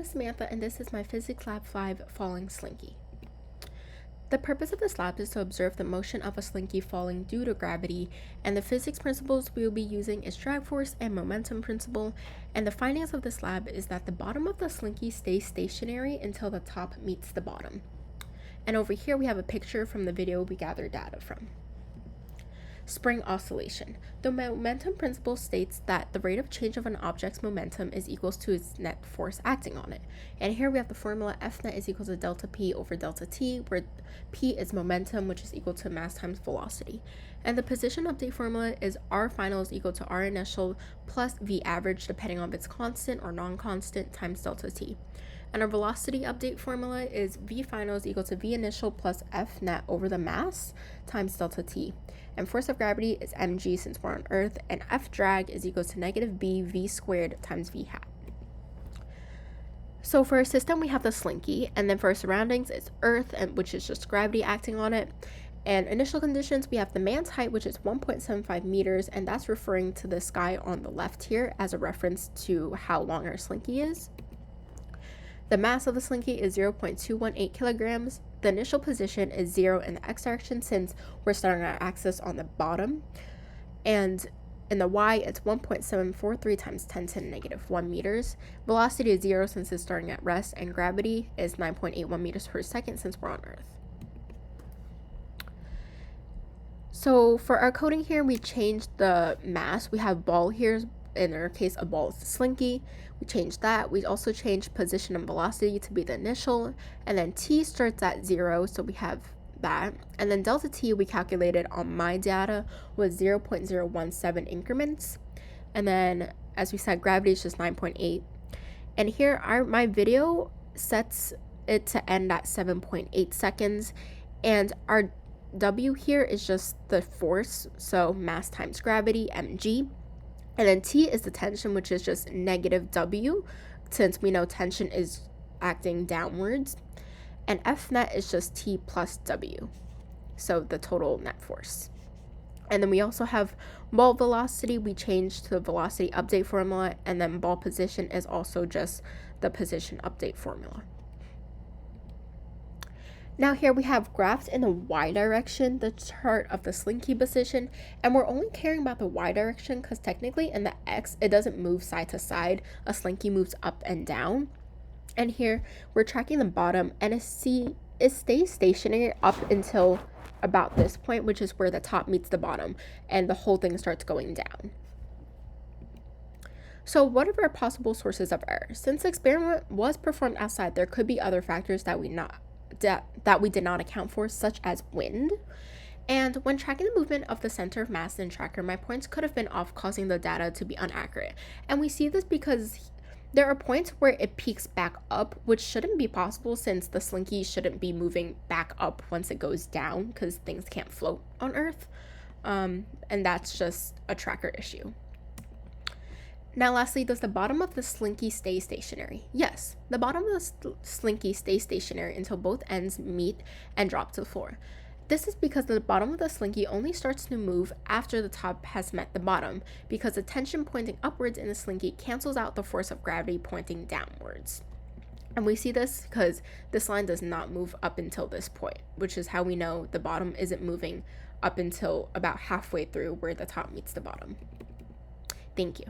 is Samantha, and this is my Physics Lab 5 falling slinky. The purpose of this lab is to observe the motion of a slinky falling due to gravity, and the physics principles we will be using is drag force and momentum principle, and the findings of this lab is that the bottom of the slinky stays stationary until the top meets the bottom. And over here we have a picture from the video we gathered data from. Spring oscillation. The momentum principle states that the rate of change of an object's momentum is equal to its net force acting on it. And here we have the formula F net is equal to delta P over delta T, where P is momentum, which is equal to mass times velocity. And the position update formula is R final is equal to R initial plus V average, depending on if it's constant or non-constant, times delta T. And our velocity update formula is V final is equal to V initial plus F net over the mass times delta T. And force of gravity is mg since we're on Earth, and F drag is equal to negative b v squared times v hat. So for our system, we have the slinky, and then for our surroundings, it's Earth, which is just gravity acting on it. And initial conditions, we have the man's height, which is 1.75 meters, and that's referring to the sky on the left here as a reference to how long our slinky is. The mass of the slinky is 0.218 kilograms. The initial position is 0 in the x direction since we're starting our axis on the bottom. And in the y, it's 1.743 times 10 to the negative 1 meters. Velocity is 0 since it's starting at rest, and gravity is 9.81 meters per second since we're on Earth. So for our coding here, we changed the mass. We have ball here. In our case, a ball is the slinky. We changed that. We also changed position and velocity to be the initial, and then T starts at 0, so we have that. And then delta T we calculated on my data was 0.017 increments. And then, as we said, gravity is just 9.8. And here my video sets it to end at 7.8 seconds, and our W here is just the force, so mass times gravity, mg. And then T is the tension, which is just negative W, since we know tension is acting downwards. And F net is just T plus W, so the total net force. And then we also have ball velocity. We changed to the velocity update formula, and then ball position is also just the position update formula. Now here we have graphed in the y direction, the chart of the slinky position, and we're only caring about the y direction because technically in the x, it doesn't move side to side. A slinky moves up and down. And here we're tracking the bottom, and it stays stationary up until about this point, which is where the top meets the bottom, and the whole thing starts going down. So what are our possible sources of error? Since the experiment was performed outside, there could be other factors that we did not account for, such as wind. And when tracking the movement of the center of mass in tracker, my points could have been off, causing the data to be inaccurate. And we see this because there are points where it peaks back up, which shouldn't be possible since the slinky shouldn't be moving back up once it goes down because things can't float on Earth. And that's just a tracker issue. Now lastly, does the bottom of the slinky stay stationary? Yes, the bottom of the slinky stays stationary until both ends meet and drop to the floor. This is because the bottom of the slinky only starts to move after the top has met the bottom, because the tension pointing upwards in the slinky cancels out the force of gravity pointing downwards. And we see this because this line does not move up until this point, which is how we know the bottom isn't moving up until about halfway through where the top meets the bottom. Thank you.